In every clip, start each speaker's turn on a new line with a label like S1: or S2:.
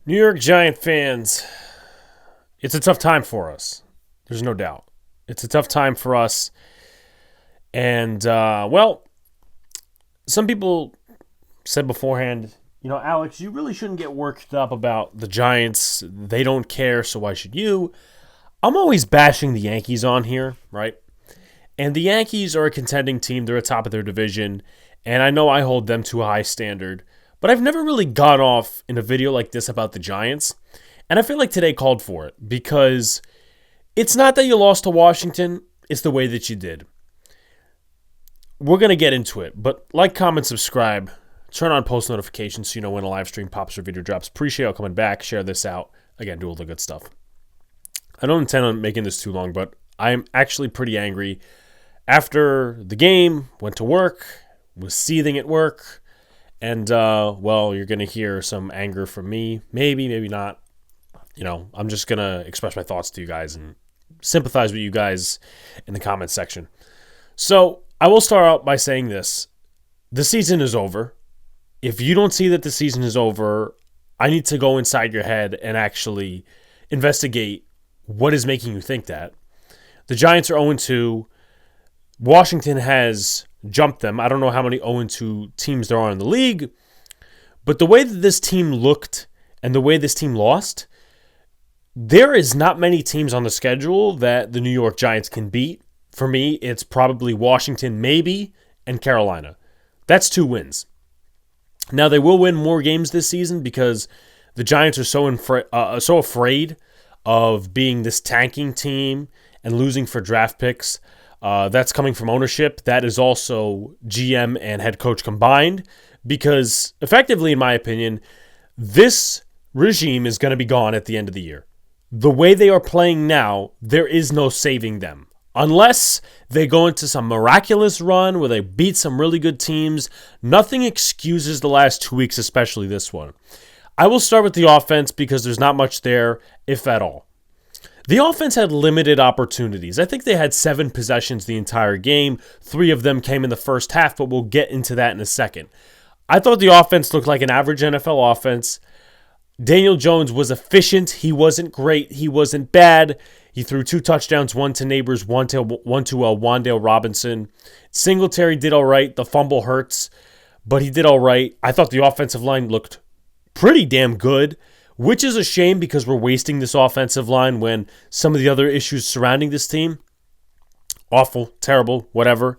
S1: New York Giant fans, it's a tough time for us. There's no doubt. It's a tough time for us. And, some people said beforehand, Alex, you really shouldn't get worked up about the Giants. They don't care, so why should you? I'm always bashing the Yankees on here, right? And the Yankees are a contending team. They're at top of their division. And I know I hold them to a high standard. But I've never really gone off in a video like this about the Giants. And I feel like today called for it. Because it's not that you lost to Washington. It's the way that you did. We're going to get into it. But like, comment, subscribe. Turn on post notifications so you know when a live stream pops or video drops. Appreciate y'all coming back. Share this out. Again, do all the good stuff. I don't intend on making this too long, but I'm actually pretty angry. After the game, went to work, was seething at work, and, you're going to hear some anger from me. Maybe, maybe not. I'm just going to express my thoughts to you guys and sympathize with you guys in the comments section. So, I will start out by saying this. The season is over. If you don't see that the season is over, I need to go inside your head and actually investigate what is making you think that. The Giants are 0-2. Washington has jumped them. I don't know how many 0-2 teams there are in the league. But the way that this team looked and the way this team lost, there is not many teams on the schedule that the New York Giants can beat. For me, it's probably Washington, maybe, and Carolina. That's 2 wins. Now, they will win more games this season because the Giants are so afraid of being this tanking team and losing for draft picks. That's coming from ownership. That is also GM and head coach combined because effectively, in my opinion, this regime is going to be gone at the end of the year. The way they are playing now, there is no saving them. Unless they go into some miraculous run where they beat some really good teams, nothing excuses the last 2 weeks, especially this one. I will start with the offense because there's not much there, if at all. The offense had limited opportunities. I think they had 7 possessions the entire game. 3 of them came in the first half, but we'll get into that in a second. I thought the offense looked like an average NFL offense. Daniel Jones was efficient. He wasn't great. He wasn't bad. He threw 2 touchdowns, one to Neighbors, one to Wan'Dale Robinson. Singletary did all right. The fumble hurts, but he did all right. I thought the offensive line looked pretty damn good, which is a shame because we're wasting this offensive line when some of the other issues surrounding this team, awful, terrible, whatever.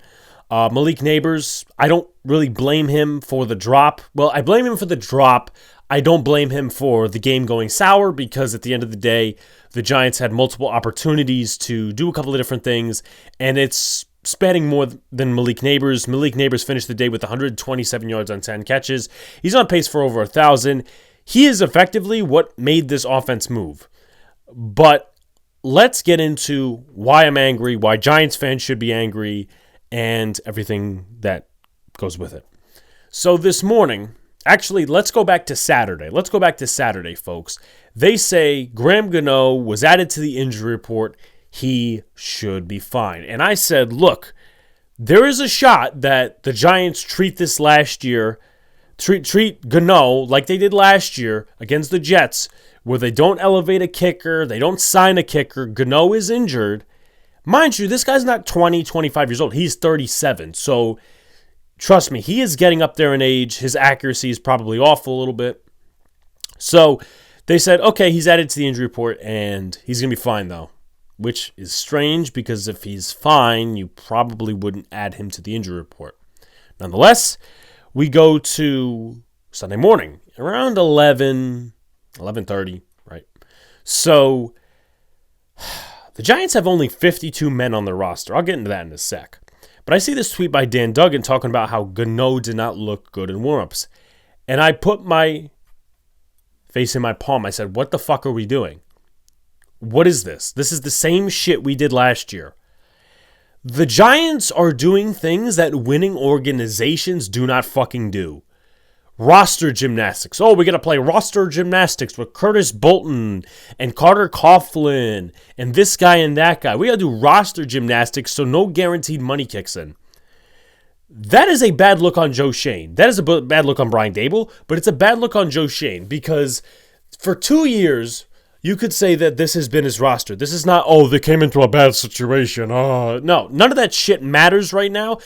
S1: Malik Neighbors, I don't really blame him for the drop. Well, I blame him for the drop. I don't blame him for the game going sour because at the end of the day, the Giants had multiple opportunities to do a couple of different things, and it's spanning more than Malik Neighbors. Malik Neighbors finished the day with 127 yards on 10 catches. He's on pace for over 1,000. He is effectively what made this offense move. But let's get into why I'm angry, why Giants fans should be angry, and everything that goes with it. So this morning, actually, let's go back to Saturday. Let's go back to Saturday, folks. They say Graham Gano was added to the injury report. He should be fine. And I said, look, there is a shot that the Giants treat this last year, treat Gano like they did last year against the Jets, where they don't elevate a kicker, they don't sign a kicker. Gano is injured. Mind you, this guy's not 20, 25 years old. He's 37. So trust me, he is getting up there in age. His accuracy is probably off a little bit. So they said, okay, he's added to the injury report, and he's going to be fine, though, which is strange because if he's fine, you probably wouldn't add him to the injury report. Nonetheless, we go to Sunday morning, around 11:30, right? So the Giants have only 52 men on their roster. I'll get into that in a sec. But I see this tweet by Dan Duggan talking about how Gano did not look good in warmups. And I put my face in my palm. I said, what the fuck are we doing? What is this? This is the same shit we did last year. The Giants are doing things that winning organizations do not fucking do. Roster gymnastics. Oh, we got to play roster gymnastics with Curtis Bolton and Carter Coughlin and this guy and that guy. We got to do roster gymnastics so no guaranteed money kicks in. That is a bad look on Joe Shane. That is a bad look on Brian Dable, but it's a bad look on Joe Shane because For 2 years, you could say that this has been his roster. This is not, oh, they came into a bad situation. No, none of that shit matters right now.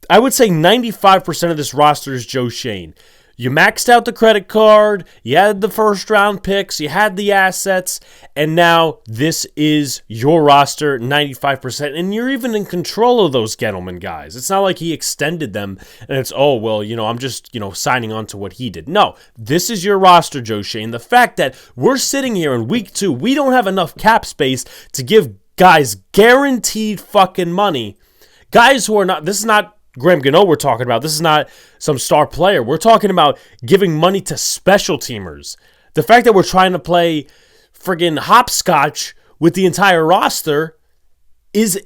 S1: I would say 95% of this roster is Joe Shane. You maxed out the credit card, you had the first round picks, you had the assets, and now this is your roster, 95%, and you're even in control of those Gettleman guys. It's not like he extended them, and it's, oh, well, I'm just, signing on to what he did. No, this is your roster, Joe Shane. The fact that we're sitting here in week 2, we don't have enough cap space to give guys guaranteed fucking money. Guys who are not, this is not Graham Gano we're talking about. This is not some star player. We're talking about giving money to special teamers. The fact that we're trying to play friggin' hopscotch with the entire roster is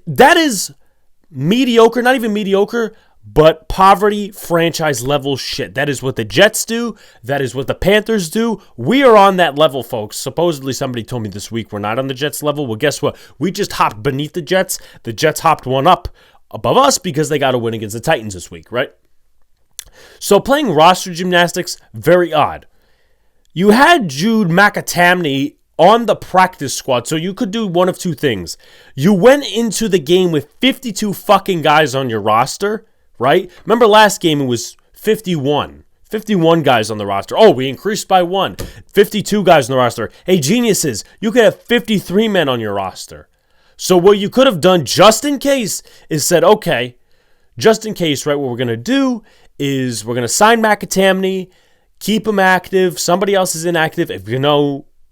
S1: mediocre, not even mediocre, but poverty franchise level shit. That is what the Jets do. That is what the Panthers do. We are on that level, folks. Supposedly somebody told me this week we're not on the Jets level. Well, guess what? We just hopped beneath the Jets. The Jets hopped one up above us because they got a win against the Titans this week, right? So playing roster gymnastics, very odd. You had Jude McAtamney on the practice squad, so you could do one of two things. You went into the game with 52 fucking guys on your roster, right? Remember last game it was 51. 51 guys on the roster. Oh, we increased by 1. 52 guys on the roster. Hey, geniuses, you could have 53 men on your roster. So what you could have done just in case is said, okay, just in case, right, what we're going to do is we're going to sign McAtamney, keep him active, somebody else is inactive. If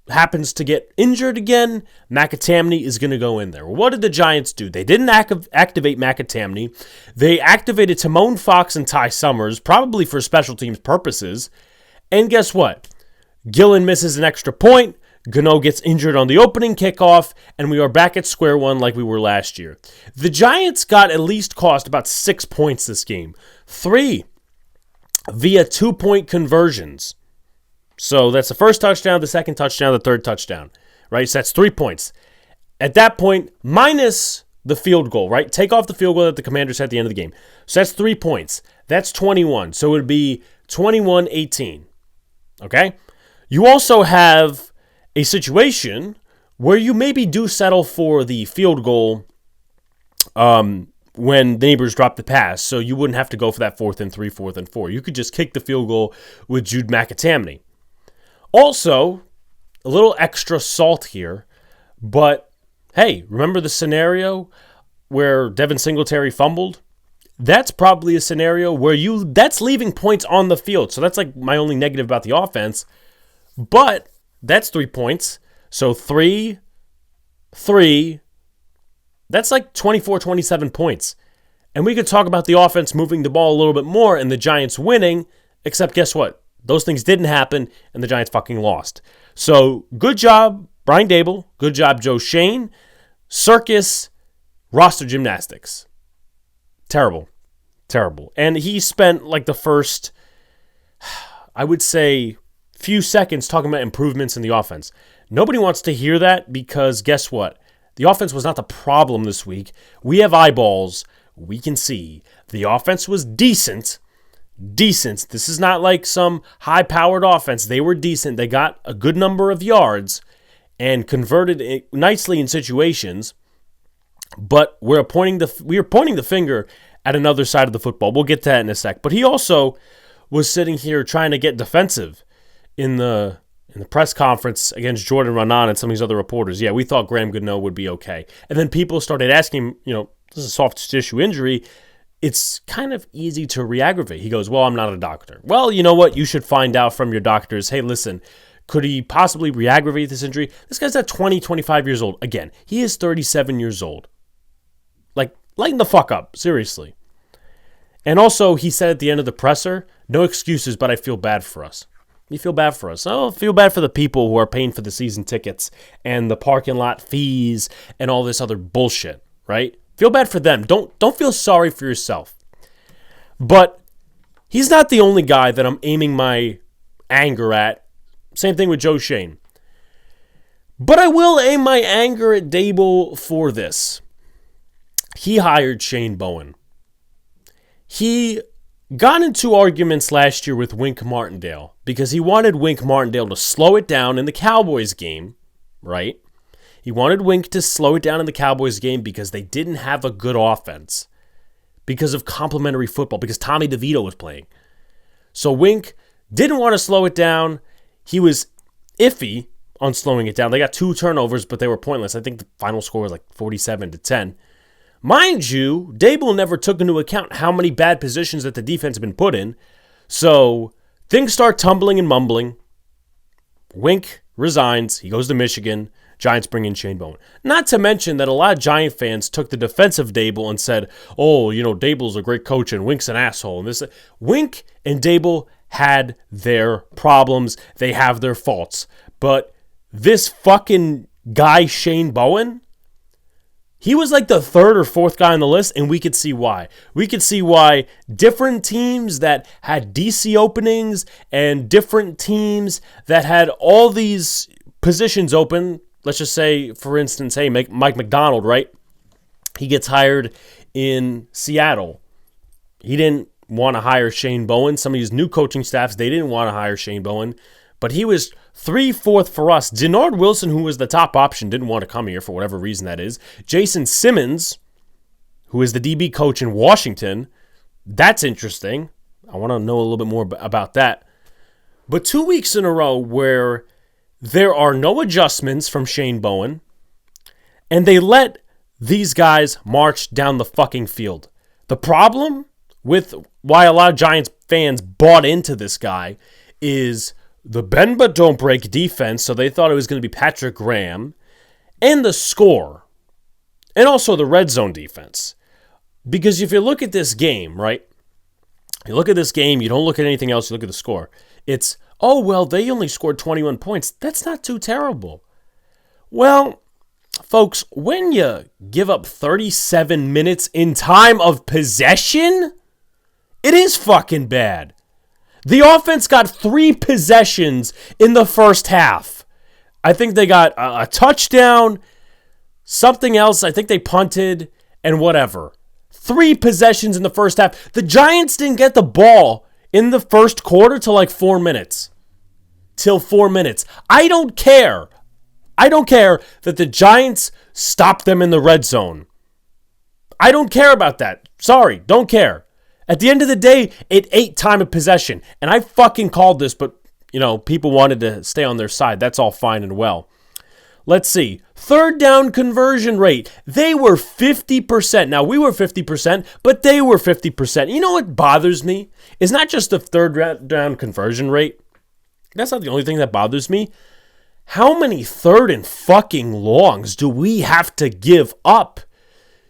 S1: happens to get injured again, McAtamney is going to go in there. What did the Giants do? They didn't activate McAtamney. They activated Timon Fox and Ty Summers, probably for special teams purposes. And guess what? Gillen misses an extra point. Gano gets injured on the opening kickoff, and we are back at square one like we were last year. The Giants got at least cost about 6 points this game. 3 via 2-point conversions. So that's the first touchdown, the second touchdown, the third touchdown, right? So that's 3 points. At that point, minus the field goal, right? Take off the field goal that the Commanders had at the end of the game. So that's 3 points. That's 21. So it would be 21-18. Okay? You also have a situation where you maybe do settle for the field goal when the neighbors drop the pass, so you wouldn't have to go for that 4th and 3, 4th and 4. You could just kick the field goal with Jude McAtamney. Also, a little extra salt here, but hey, remember the scenario where Devin Singletary fumbled? That's probably a scenario where that's leaving points on the field. So that's like my only negative about the offense. But that's 3 points. So 3, that's like 24, 27 points. And we could talk about the offense moving the ball a little bit more and the Giants winning, except guess what? Those things didn't happen, and the Giants fucking lost. So good job, Brian Daboll. Good job, Joe Shane. Circus, roster gymnastics. Terrible. And he spent like the first, I would say, few seconds talking about improvements in the offense. Nobody wants to hear that because guess what? The offense was not the problem this week. We have eyeballs. We can see. The offense was decent. This is not like some high-powered offense. They were decent. They got a good number of yards and converted it nicely in situations. But we are pointing the finger at another side of the football. We'll get to that in a sec. But he also was sitting here trying to get defensive in the press conference against Jordan Renan and some of these other reporters. Yeah, we thought Graham Gano would be okay. And then people started asking him, this is a soft tissue injury. It's kind of easy to re-aggravate. He goes, well, I'm not a doctor. Well, you know what? You should find out from your doctors. Hey, listen, could he possibly re-aggravate this injury? This guy's at 20, 25 years old. Again, he is 37 years old. Like, lighten the fuck up. Seriously. And also, he said at the end of the presser, no excuses, but I feel bad for us. You feel bad for us. Oh, feel bad for the people who are paying for the season tickets and the parking lot fees and all this other bullshit, right? Feel bad for them. Don't feel sorry for yourself. But he's not the only guy that I'm aiming my anger at. Same thing with Joe Shane. But I will aim my anger at Daboll for this. He hired Shane Bowen. He got into arguments last year with Wink Martindale because he wanted Wink Martindale to slow it down in the Cowboys game, right? He wanted Wink to slow it down in the Cowboys game because they didn't have a good offense, because of complimentary football, because Tommy DeVito was playing. So Wink didn't want to slow it down. He was iffy on slowing it down. They got 2 turnovers, but they were pointless. I think the final score was like 47-10. Mind you, Dable never took into account how many bad positions that the defense had been put in. So things start tumbling and mumbling. Wink resigns. He goes to Michigan. Giants bring in Shane Bowen. Not to mention that a lot of Giant fans took the defense of Dable and said, oh, Dable's a great coach and Wink's an asshole. And Wink and Dable had their problems. They have their faults. But this fucking guy, Shane Bowen, he was like the 3rd or 4th guy on the list, and we could see why. We could see why different teams that had DC openings and different teams that had all these positions open, let's just say, for instance, hey, Mike McDonald, right? He gets hired in Seattle. He didn't want to hire Shane Bowen. Some of these new coaching staffs, they didn't want to hire Shane Bowen. But he was 3, 4th for us. Denard Wilson, who was the top option, didn't want to come here for whatever reason that is. Jason Simmons, who is the DB coach in Washington, that's interesting. I want to know a little bit more about that. But 2 weeks in a row where there are no adjustments from Shane Bowen, and they let these guys march down the fucking field. The problem with why a lot of Giants fans bought into this guy is the bend but don't break defense, so they thought it was going to be Patrick Graham, and the score, and also the red zone defense. Because if you look at this game, right, you look at this game, you don't look at anything else, you look at the score. It's, oh, well, they only scored 21 points. That's not too terrible. Well, folks, when you give up 37 minutes in time of possession, it is fucking bad. The offense got 3 possessions in the first half. I think they got a touchdown, something else. I think they punted and whatever. 3 possessions in the first half. The Giants didn't get the ball in the first quarter till like 4 minutes. Till 4 minutes. I don't care. I don't care that the Giants stopped them in the red zone. I don't care about that. Sorry, don't care. At the end of the day, it ate time of possession. And I fucking called this, but, people wanted to stay on their side. That's all fine and well. Let's see. 3rd down conversion rate. They were 50%. Now, we were 50%, but they were 50%. You know what bothers me? It's not just the 3rd down conversion rate. That's not the only thing that bothers me. How many 3rd and fucking longs do we have to give up?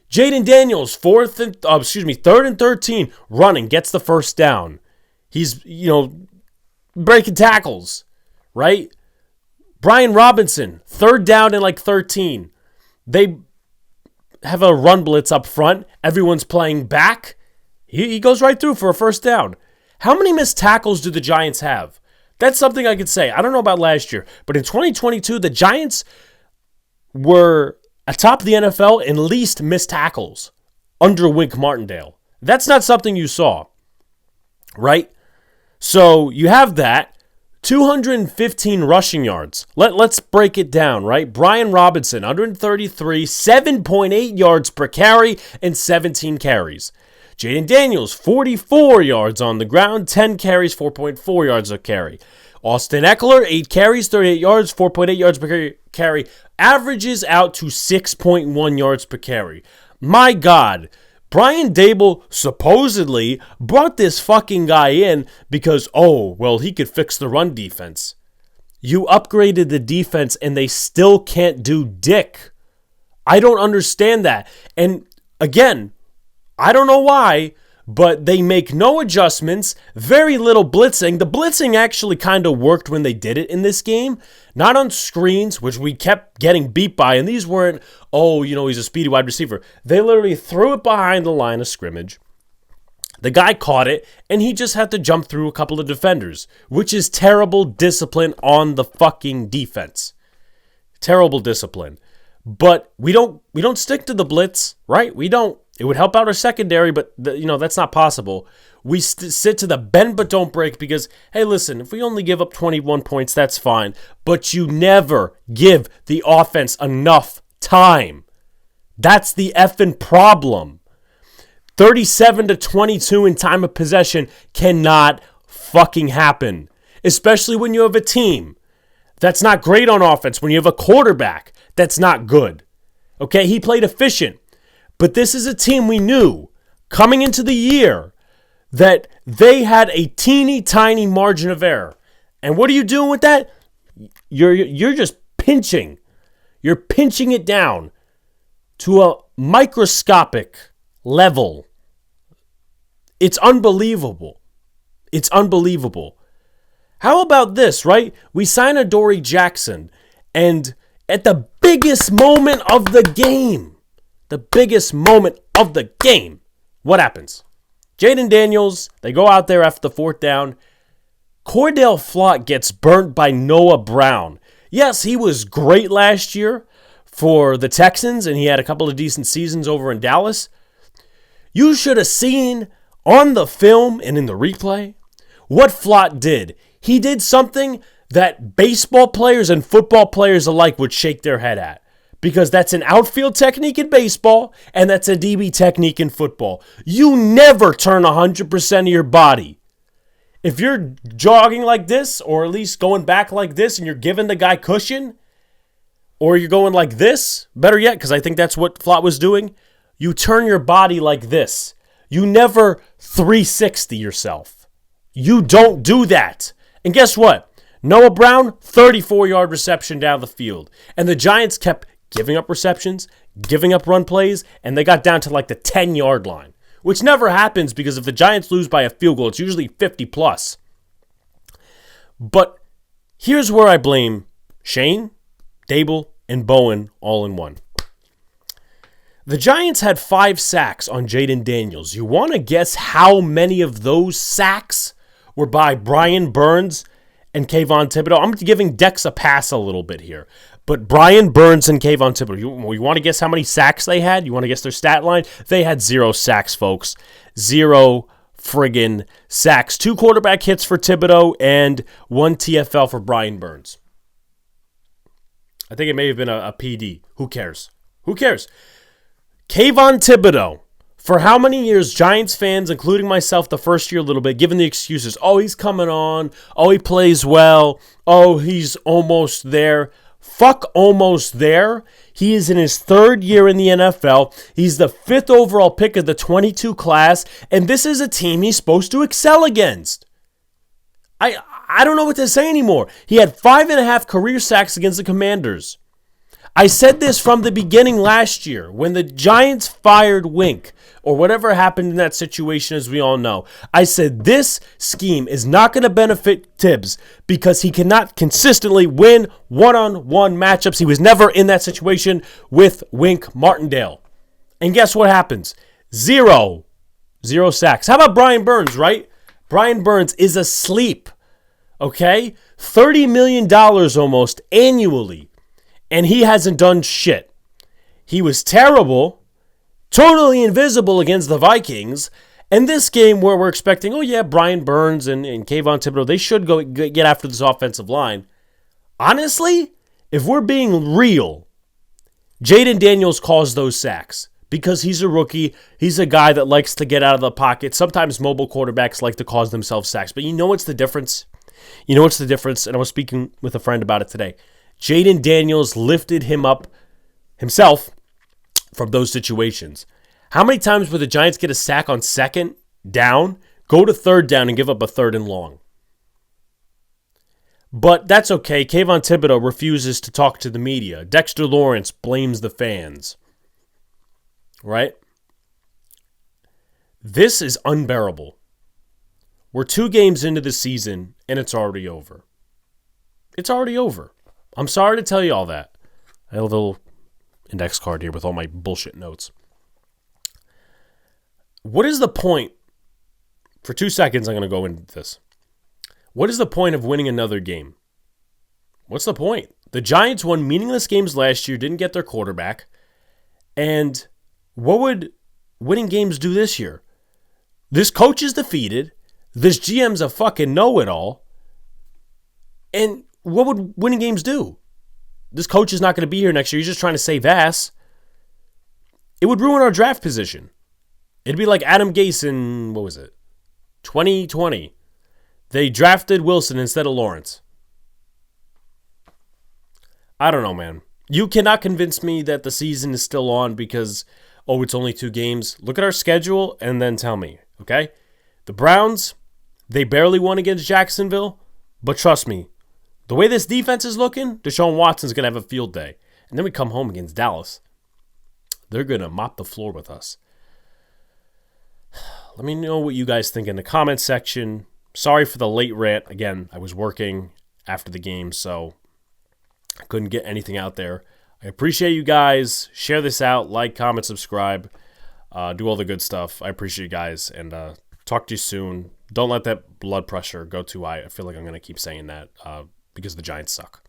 S1: Jaden Daniels, 3rd and 13, running, gets the first down. He's, breaking tackles, right? Brian Robinson, 3rd down and like 13. They have a run blitz up front. Everyone's playing back. He goes right through for a first down. How many missed tackles do the Giants have? That's something I could say. I don't know about last year, but in 2022, the Giants were atop the NFL in least missed tackles under Wink Martindale. That's not something you saw, right? So you have that. 215 rushing yards. Let's break it down, right? Brian Robinson, 133, 7.8 yards per carry, and 17 carries. Jaden Daniels, 44 yards on the ground, 10 carries, 4.4 yards a carry. Austin Eckler, 8 carries, 38 yards, 4.8 yards per carry. Averages out to 6.1 yards per carry. My God, Brian Dable supposedly brought this fucking guy in because, he could fix the run defense. You upgraded the defense and they still can't do dick. I don't understand that. And again, I don't know why, but they make no adjustments, very little blitzing. The blitzing actually kind of worked when they did it in this game. Not on screens, which we kept getting beat by, and these weren't, he's a speedy wide receiver. They literally threw it behind the line of scrimmage. The guy caught it, and he just had to jump through a couple of defenders, which is terrible discipline on the fucking defense. Terrible discipline. But we don't stick to the blitz, right? We don't. It would help out our secondary, but that's not possible. We sit to the bend but don't break because, hey, listen, if we only give up 21 points, that's fine. But you never give the offense enough time. That's the effing problem. 37-22 in time of possession cannot fucking happen. Especially when you have a team that's not great on offense, when you have a quarterback that's not good. Okay, he played efficient. But this is a team we knew coming into the year that they had a teeny tiny margin of error. And what are you doing with that? You're just pinching. You're pinching it down to a microscopic level. It's unbelievable. It's unbelievable. How about this, right? We sign Adoree Jackson, and at the biggest moment of the game, what happens? Jaden Daniels, they go out there after the fourth down. Cordell Flott gets burnt by Noah Brown. Yes, he was great last year for the Texans, and he had a couple of decent seasons over in Dallas. You should have seen on the film and in the replay what Flott did. He did something that baseball players and football players alike would shake their head at. Because that's an outfield technique in baseball, and that's a DB technique in football. You never turn 100% of your body. If you're jogging like this, or at least going back like this, and you're giving the guy cushion, or you're going like this, better yet, because I think that's what Flott was doing, you turn your body like this. You never 360 yourself. You don't do that. And guess what? Noah Brown, 34-yard reception down the field. And the Giants kept giving up receptions, giving up run plays, and they got down to like the 10-yard line, which never happens because if the Giants lose by a field goal, it's usually 50+. But here's where I blame Shane, Dable, and Bowen all in one. The Giants had 5 sacks on Jaden Daniels. You want to guess how many of those sacks were by Brian Burns and Kayvon Thibodeaux? I'm giving Dex a pass a little bit here. But Brian Burns and Kayvon Thibodeaux, you want to guess how many sacks they had? You want to guess their stat line? They had 0 sacks, folks. 0 friggin' sacks. 2 quarterback hits for Thibodeaux and 1 TFL for Brian Burns. I think it may have been a PD. Who cares? Who cares? Kayvon Thibodeaux, for how many years Giants fans, including myself the first year a little bit, given the excuses, oh, he's coming on, oh, he plays well, oh, he's almost there. Fuck almost there. He is in his 3rd year in the NFL. He's the 5th overall pick of the 22 class, and this is a team he's supposed to excel against. I don't know what to say anymore. He had 5.5 career sacks against the Commanders. I said this from the beginning last year when the Giants fired Wink, or whatever happened in that situation, as we all know. I said this scheme is not going to benefit Tibbs because he cannot consistently win one-on-one matchups. He was never in that situation with Wink Martindale. And guess what happens? 0 sacks. How about Brian Burns, right? Brian Burns is asleep, okay? $30 million almost annually. And he hasn't done shit. He was terrible, totally invisible against the Vikings. And this game where we're expecting, oh yeah, Brian Burns and Kayvon Thibodeaux, they should go get after this offensive line. Honestly, if we're being real, Jaden Daniels caused those sacks because he's a rookie. He's a guy that likes to get out of the pocket. Sometimes mobile quarterbacks like to cause themselves sacks. But you know what's the difference? You know what's the difference? And I was speaking with a friend about it today. Jaden Daniels lifted him up himself from those situations. How many times would the Giants get a sack on 2nd down, go to 3rd down, and give up a 3rd and long? But that's okay. Kayvon Thibodeaux refuses to talk to the media. Dexter Lawrence blames the fans. Right? This is unbearable. We're 2 games into the season, and it's already over. It's already over. I'm sorry to tell you all that. I have a little index card here with all my bullshit notes. What is the point? For 2 seconds, I'm going to go into this. What is the point of winning another game? What's the point? The Giants won meaningless games last year, didn't get their quarterback. And what would winning games do this year? This coach is defeated. This GM's a fucking know-it-all. And what would winning games do? This coach is not going to be here next year. He's just trying to save ass. It would ruin our draft position. It'd be like Adam Gase in, 2020. They drafted Wilson instead of Lawrence. I don't know, man. You cannot convince me that the season is still on because, it's only 2 games. Look at our schedule and then tell me, okay? The Browns, they barely won against Jacksonville, but trust me, the way this defense is looking, Deshaun Watson's going to have a field day. And then we come home against Dallas. They're going to mop the floor with us. Let me know what you guys think in the comments section. Sorry for the late rant. Again, I was working after the game, so I couldn't get anything out there. I appreciate you guys. Share this out. Like, comment, subscribe. Do all the good stuff. I appreciate you guys, and talk to you soon. Don't let that blood pressure go too high. I feel like I'm going to keep saying that because the Giants suck.